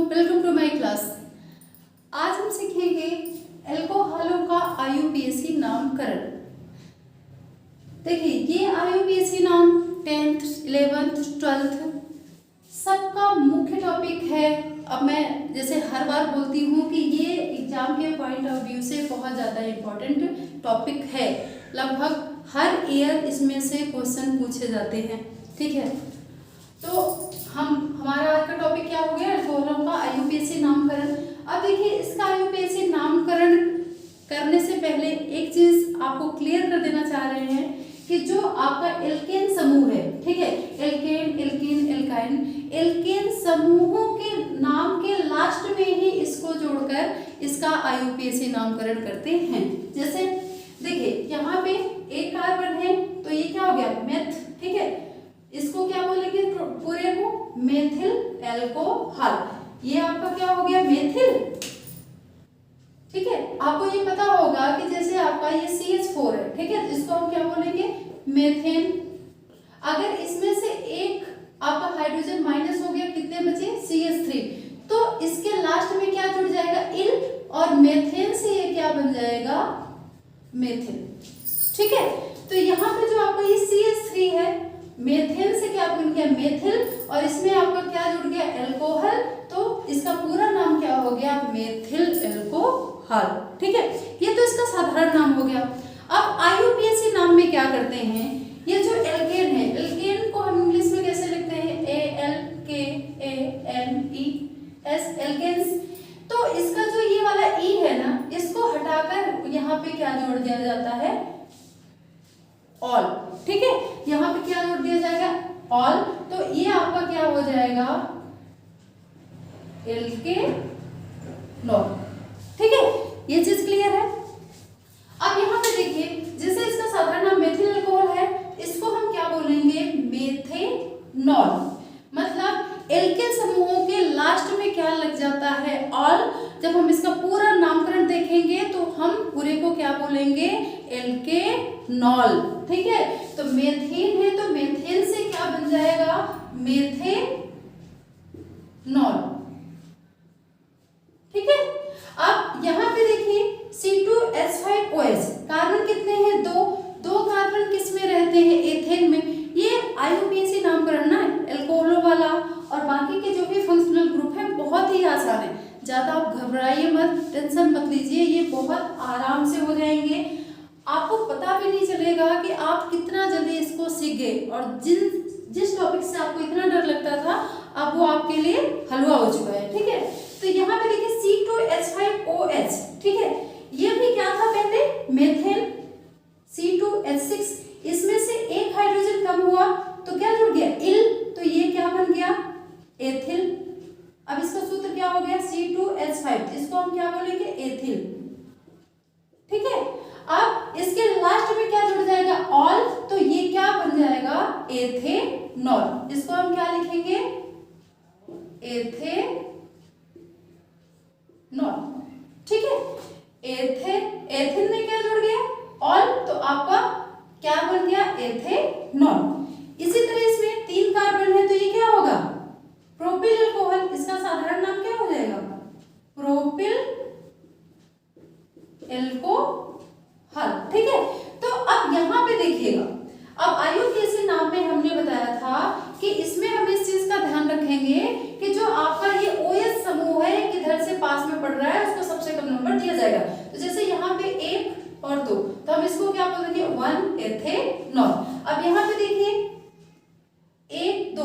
Welcome to my class. आज हम सीखेंगे एल्कोहलों का आईयूपीएसी नामकरण। देखिए, ये आईयूपीएसी नाम 10th 11th 12th सबका मुख्य टॉपिक है। अब मैं जैसे हर बार बोलती हूँ कि ये एग्जाम के पॉइंट ऑफ व्यू से बहुत ज़्यादा इम्पोर्टेंट टॉपिक है। लगभग हर ईयर इसमें से क्वेश्चन पूछे जाते हैं। ठीक है, तो हमारा आज का टॉपिक क्या हो गया? एल्कोहलों का आईयूपीएसी नामकरण। अब देखिए, इसका आईयूपीएसी नामकरण करने से पहले एक चीज आपको क्लियर कर देना चाह रहे हैं कि जो आपका एल्केन समूह है, ठीक है, एल्केन एल्कीन एल्काइन, एल्केन समूहों के नाम के लास्ट में ही इसको जोड़कर इसका आईयूपीएसी नामकरण करते हैं। जैसे देखिए, यहाँ पे एक कार्बन है तो ये क्या हो गया? मेथ। ठीक है, इसको क्या बोलेंगे पूरे को? Methyl alcohol. ये आपका क्या हो गया? मेथिल। ठीक है, आपको ये पता होगा कि जैसे आपका ये CH4 है, ठीक है, इसको हम क्या बोलेंगे? मेथेन। अगर इसमें से एक आपका हाइड्रोजन माइनस हो गया, कितने बचे? CH3, तो इसके लास्ट में क्या जुड़ जाएगा? इल, और मेथेन से ये क्या बन जाएगा? मेथिल। ठीक है, तो यहाँ पे जो आपका ये CH3 है, मेथेन से क्या बन गया? मेथिल, और इसमें आपका क्या जुड़ गया? एल्कोहल। तो इसका पूरा नाम क्या हो गया? Methyl alcohol. ठीक है, ये तो इसका साधारण नाम हो गया। अब आईयूपीएसी नाम में क्या करते हैं? ये जो एल्केन है, एल्केन को हम इंग्लिश में कैसे लिखते हैं? ALKANES, alkanes. तो इसका जो ये वाला ई है ना, इसको हटाकर यहाँ पे क्या जोड़ दिया जाता है? ऑल। ठीक है, यहाँ पे क्या जोड़ दिया जाएगा? ऑल। तो ये आपका क्या हो जाएगा? एल्केनॉल। ठीक है, ये चीज क्लियर है। अब यहाँ पे देखिए, जैसे इसका साधारण नाम मेथिल अल्कोहल है, इसको हम क्या बोलेंगे? मेथेनॉल। मतलब एल्केन समूहों के लास्ट में क्या लग जाता है? ऑल। जब हम इसका पूरा नामकरण देखेंगे तो हम पूरे को क्या बोलेंगे? एल्केनॉल। ठीक है, तो मेथेन है तो मेथेन से क्या बन जाएगा? मेथेनॉल। ठीक है, अब यहाँ पे देखिए C2H5OH, कार्बन कितने हैं? दो कार्बन किस में रहते हैं? एथेन में। ये आईयूपीएसी नामकरण ना एल्कोहलों वाला, और बाकी के जो भी फंक्शनल ग्रुप है बहुत ही आसान है। ज्यादा आप घबराइए मत, टेंशन मत लीजिए, ये बहुत आराम से हो जाएंगे। आपको पता भी नहीं चलेगा कि आप कितना जल्दी इसको सीख गए, और जिस टॉपिक से आपको इतना डर लगता था, अब वो आपके लिए हलवा हो चुका है। ठीक है, तो यहाँ पे देखिए C2H5OH, ठीक है, ये भी क्या था पहले? मेथेन। C2H6, इसमें से एक हाइड्रोजन कम हुआ तो क्या जुड़ गया? इल, तो ये क्या बन गया? एथिल। अब इसका सूत्र क्या हो गया? C2H5, इसको हम क्या बोलेंगे? एथिल। ठीक है, अब इसके लास्ट में क्या जुड़ जाएगा? ऑल, तो ये क्या बन जाएगा? एथेनॉल। इसको हम क्या लिखेंगे? एथेनॉल। ठीक है, एथेन में क्या जुड़ गया? ऑल, तो आपका क्या बन गया? एथेनॉल। इसी तरह इसमें 3 कार्बन है तो ये क्या होगा? Propyl alcohol. इसका साधारण नाम क्या हो जाएगा? Propyl alcohol. ठीक है, तो अब यहाँ पे देखिएगा, अब आईयूपीएसी नाम में हमने बताया था कि इसमें हम इस चीज का ध्यान रखेंगे कि जो आपका ये OH समूह है, किधर से पास में पड़ रहा है, उसको सबसे कम नंबर दिया जाएगा। तो जैसे यहाँ पे 1 और 2, तो हम इसको क्या बोलेंगे? 1 एथेनॉल। अब यहाँ पे देखिए 1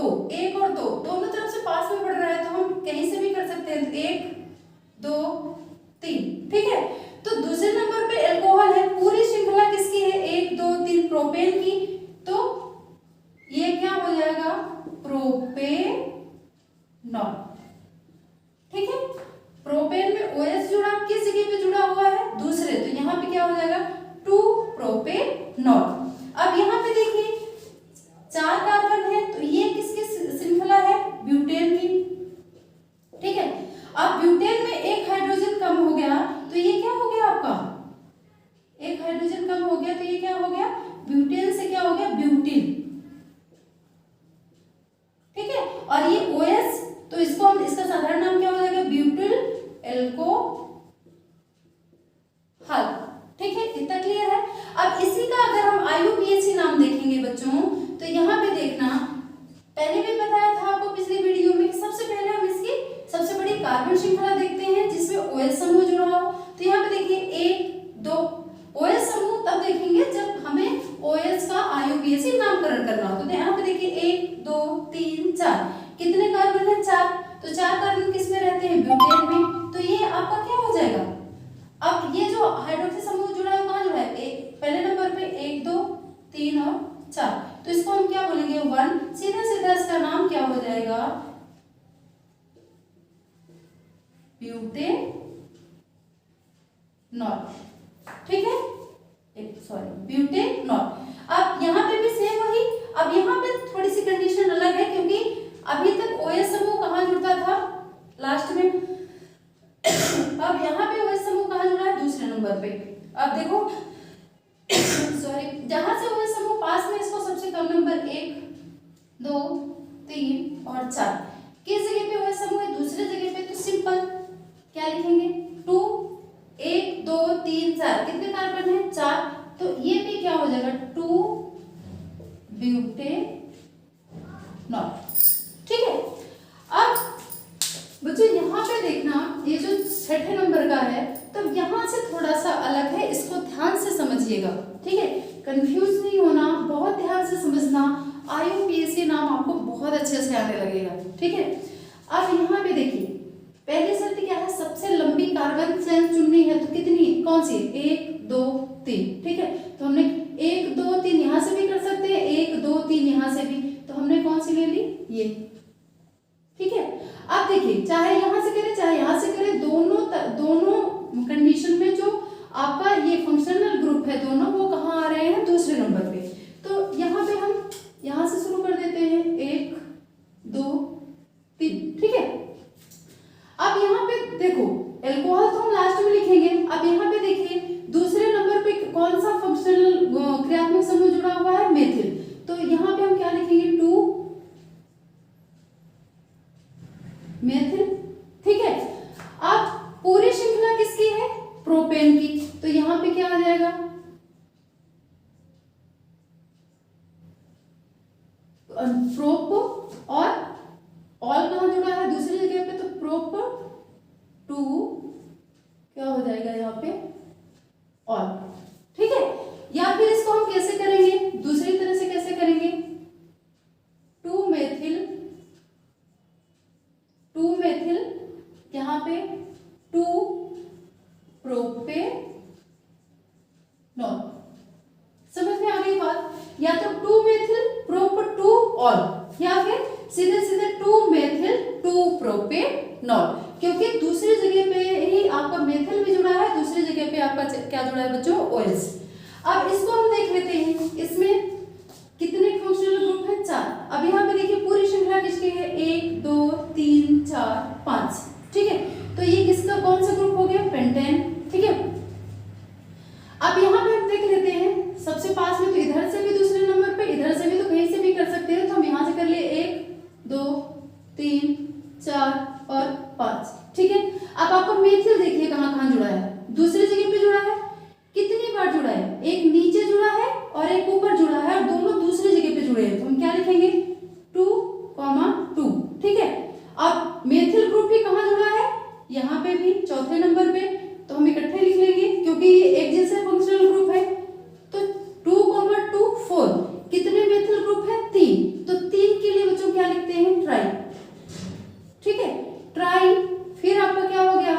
और 2 दोनों तरफ से पास में पड़ रहा है, तो हम कहीं से भी कर सकते हैं। 1 2 3। ठीक है, तो दूसरे नंबर पे एल्कोहल है, पूरी श्रृंखला किसकी है? 1 2 3 प्रोपेन की, तो ये क्या हो जाएगा? प्रोपेनॉल। ठीक है, प्रोपेन में OH जुड़ा, किस जगह पे जुड़ा हुआ है? दूसरे, तो यहाँ पे क्या हो जाएगा? 2 प्रोपेनॉल। अब यहाँ पे देखिए 4 कार्बन है, तो ये किसकी श्रृंखला है? ब्यूटेन की। ठीक है, अब ब्यूटेन में एक हाइड्रोजन कम हो गया तो ये क्या हो गया? आपका एक हाइड्रोजन कम हो गया तो ये क्या हो गया? ब्यूटेन से क्या हो गया? ब्यूटिल। ठीक है, और ये OH, तो इसको हम, इसका साधारण नाम क्या हो जाएगा? ब्यूटेनॉल, ठीक है, ब्यूटेनॉल। अब यहाँ पे भी सेम वही, अब यहाँ पे थोड़ी सी कंडीशन अलग है क्योंकि अभी तक OH समूह कहाँ जुड़ता था, लास्ट में। अब यहाँ पे OH समूह कहाँ जुड़ा है, दूसरे नंबर पे। अब देखो जहां से OH समूह पास में, इसको सबसे कम नंबर 1 2 3 और 4, किस जगह पे OH समूह है, दूसरे जगह पे, तो सिंपल क्या लिखेंगे 2 1 2 3 4, कितने कार्बन है 4, तो ये भी क्या हो जाएगा 2 ब्यूटेनॉल, ठीक है। अब बच्चों यहाँ पे देखना, ये जो छठे नंबर का है, तो यहाँ से थोड़ा सा अलग है, इसको ध्यान से समझिएगा, ठीक है, कंफ्यूज नहीं होना, बहुत ध्यान से समझना। IUPAC नाम आपको बहुत अच्छे से आने लगेगा, ठीक है। अब यहाँ पे देखिए, पहली शर्त क्या है, सबसे लंबी कार्बन चेन चुननी है, तो कितनी, कौन सी, 1 2 3, ठीक है। तो हमने 1 2 3 यहाँ से भी कर सकते हैं, 1 2 3 यहाँ से भी, तो हमने कौन सी ले ली, ये, ठीक है। अब देखिए, चाहे यहाँ से करें चाहे यहाँ से करें, दोनों कंडीशन में जो आपका ये फंक्शनल ग्रुप है दोनों, वो कहाँ आ रहे हैं, दूसरे नंबर पे। तो यहाँ पे हम यहाँ से शुरू कर देते हैं, 1 2 3, ठीक है। अब यहाँ पे देखो, एल्कोहल तो हम लास्ट में लिखेंगे। अब यहाँ पे देखिए, दूसरे नंबर पे कौन सा फंक्शनल क्रियात्मक समूह जुड़ा हुआ है, मेथिल, तो यहाँ पे हम क्या लिखेंगे, 2 मेथिल, ठीक है। अब पूरी श्रृंखला किसकी है, प्रोपेन की, तो यहाँ पे क्या आ जाएगा, प्रोप और ऑल कहाँ जुड़ा है, दूसरी जगह पे, तो प्रोप 2 क्या हो जाएगा यहाँ पे, ऑल, ठीक है। या फिर इसको हम कैसे करेंगे, दूसरी तरह से कैसे करेंगे, 2 मेथिल यहाँ पे 2 प्रोपेनॉल, समझ में आ गई बात, या तो 2 मेथिल प्रोप 2 ऑल, या फिर सीधे सीधे 2 मेथिल 2 प्रोपेनॉल, क्योंकि दूसरी जगह पे ही आपका मेथिल भी जुड़ा है, दूसरी जगह पे आपका क्या जुड़ा है बच्चों, OH। अब इसको हम देख लेते हैं, इसमें कितने फंक्शनल ग्रुप है, 4। अब यहाँ पे देखिए, पूरी श्रृंखला किसकी है, 1 2 3 4 5, ठीक है। तो ये किसका कौन सा ग्रुप हो गया, पेंटेन, ठीक है। अब यहाँ पे हम देख लेते हैं, सबसे पास में, तो इधर से भी दूसरे नंबर पे, इधर से भी, तो कहीं से भी कर सकते हैं, तो हम यहाँ से कर लिए 1 2 3 4 और 5, ठीक है। अब आपको मेथिल देखिए कहाँ कहाँ जुड़ा है, दूसरी जगह पे जुड़ा है, कितनी बार जुड़ा है, एक नीचे जुड़ा है और एक ऊपर जुड़ा है, और दोनों दूसरी जगह पे जुड़े हैं, तो हम क्या लिखेंगे 2 2, ठीक है। अब मेथिल ग्रुप भी कहाँ जुड़ा है, यहाँ पे भी चौथे नंबर पे, तो हम इकट्ठे लिख लेंगे क्योंकि ये एक जैसे फंक्शनल ग्रुप है। तो 2 2 4, कितने मेथिल ग्रुप है, 3, तो 3 के लिए बच्चों क्या लिखते हैं, ट्राई, ठीक है, ट्राई। फिर आपका क्या हो गया,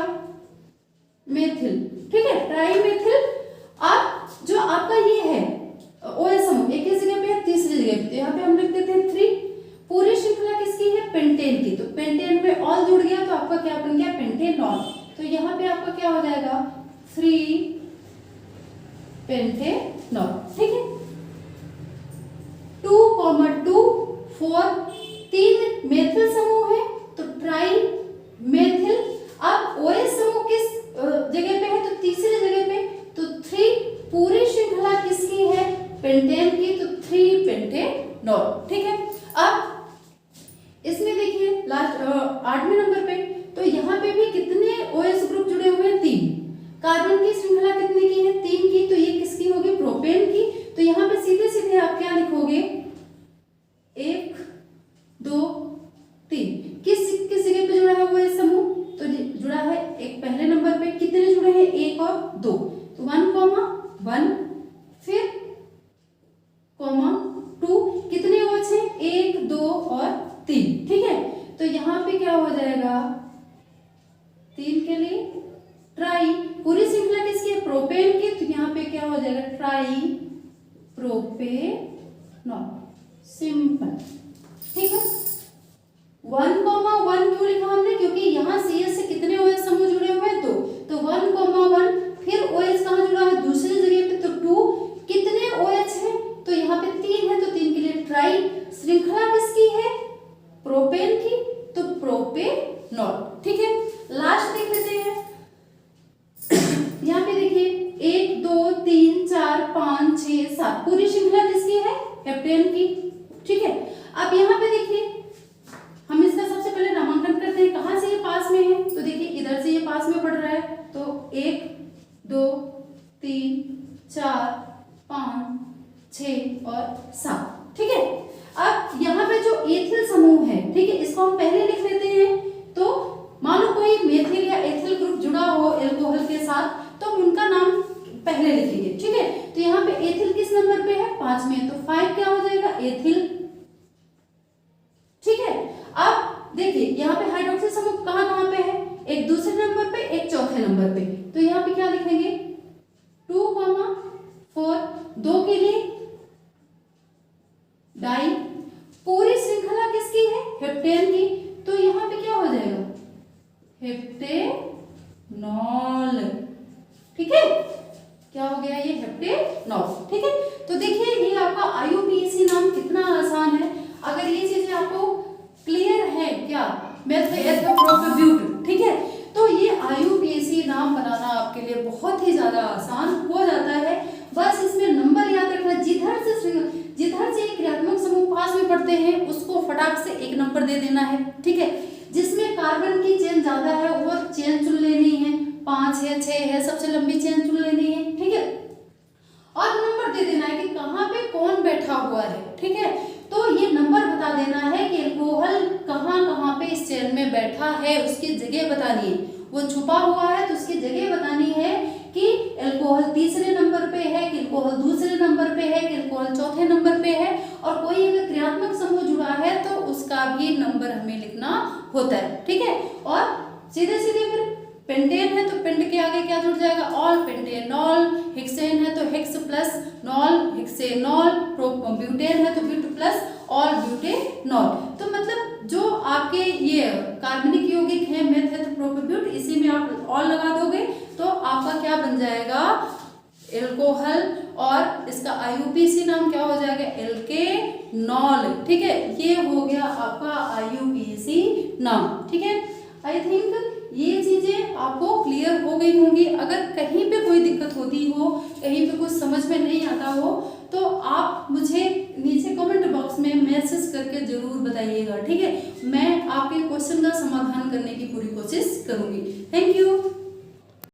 मेथिल, ठीक है, ट्राई मेथिल। अब जो आपका ये है OH समूह, एक ही जगह पे है, तीसरी जगह पे, तो यहाँ पे हम लिख देते हैं 3। पूरी श्रृंखला किसकी है, पेंटेन की, तो पेंटेन में ऑल जुड़ गया, तो आपका क्या बन गया, पेंटेनॉल। तो यहाँ पे आपका क्या हो जाएगा, 3 पेंटेनॉल, ठीक है। 2 2 4, 3 मेथिल समूह है, तो ट्राई मेथिल। अब OH समूह किस जगह पे है, तो तीसरी जगह पे, तो 3। पूरी श्रृंखला किसकी है, पेंटेन की, तो 3 पेंटेनॉल, ठीक है। अब इसमें देखिए लास्ट 8वें नंबर पे, तो यहाँ पे भी कितने OH ग्रुप जुड़े हुए हैं, 3। कार्बन की श्रृंखला कितने की है, 3 की, तो ये किसकी होगी, प्रोपेन की। तो यहाँ पे सीधे सीधे आप क्या लिखोगे, 1 2 3, किस जगह पे जुड़ा है OH समूह, तो जुड़ा है एक पहले नंबर पे, कितने जुड़े हैं, 1 और 2, तो 1 1, फिर 2, कितने OH हैं, 1 2 और 3, ठीक है। तो यहाँ पे क्या हो जाएगा, 3 के लिए ट्राई। पूरी श्रृंखला किसकी है, प्रोपेन की, तो यहाँ पे क्या हो जाएगा, ट्राई प्रोपेनॉल, सिंपल, ठीक है। 1 1 क्यों लिखा हमने, क्योंकि यहाँ CH से कितने OH समूह हेप्टेनॉल। ठीक है, क्या हो गया ये हेप्टेनॉल। ठीक है, तो देखिए ये आपका IUPAC नाम कितना आसान है। अगर ये चीजें आपको क्लियर है क्या, मेथप्रोपेब्यूट, ठीक है, तो ये IUPAC नाम बनाना आपके लिए बहुत ही ज्यादा आसान हो जाता है। बस इसमें नंबर याद रखना, जिधर से क्रियात्मक समूह पास में पड़ते हैं उसको फटाक से एक नंबर दे देना है। ठीक है, जिसमें कार्बन की चेन ज्यादा है वो चेन चुन लेनी है, 5 है 6 है, सबसे लंबी चेन चुन लेनी है। ठीक है, और नंबर दे देना है कि कहाँ पे कौन बैठा हुआ है। ठीक है, तो ये नंबर बता देना है कि एल्कोहल कहाँ कहाँ पे इस चेन में बैठा है, उसकी जगह बतानी है। वो छुपा हुआ है तो उसकी जगह बतानी है कि एल्कोहल तीसरे नंबर पे है, कि एल्कोहल दूसरे नंबर पे है, कि एल्कोहल चौथे नंबर पे है। और कोई अगर क्रियात्मक समूह जुड़ा है तो उसका भी नंबर हमें लिखना होता है। ठीक है, और सीधे सीधे फिर पेंटेन है तो पेंट के आगे क्या जुड़ जाएगा, ऑल पेंटेनॉल। हेक्सेन है तो hex plus knoll hexanol. Butane है तो ब्यूट प्लस ऑल ब्यूटेनॉल। तो मतलब जो आपके ये कार्बनिक यौगिक है मेथप्रोपेब्यूट, इसी में आप ऑल लगा दोगे तो आपका क्या बन जाएगा, एल्कोहल, और इसका IUPAC नाम क्या हो जाएगा, एल्केनॉल। ठीक है, ये हो गया आपका IUPAC नाम। ठीक है, आई थिंक ये चीजें आपको क्लियर हो गई होंगी। अगर कहीं पे कोई दिक्कत होती हो, कहीं पे कुछ समझ में नहीं आता हो, तो आप मुझे नीचे कमेंट बॉक्स में मैसेज करके जरूर बताइएगा। ठीक है, मैं आपके क्वेश्चन का समाधान करने की पूरी कोशिश करूंगी। Thank you.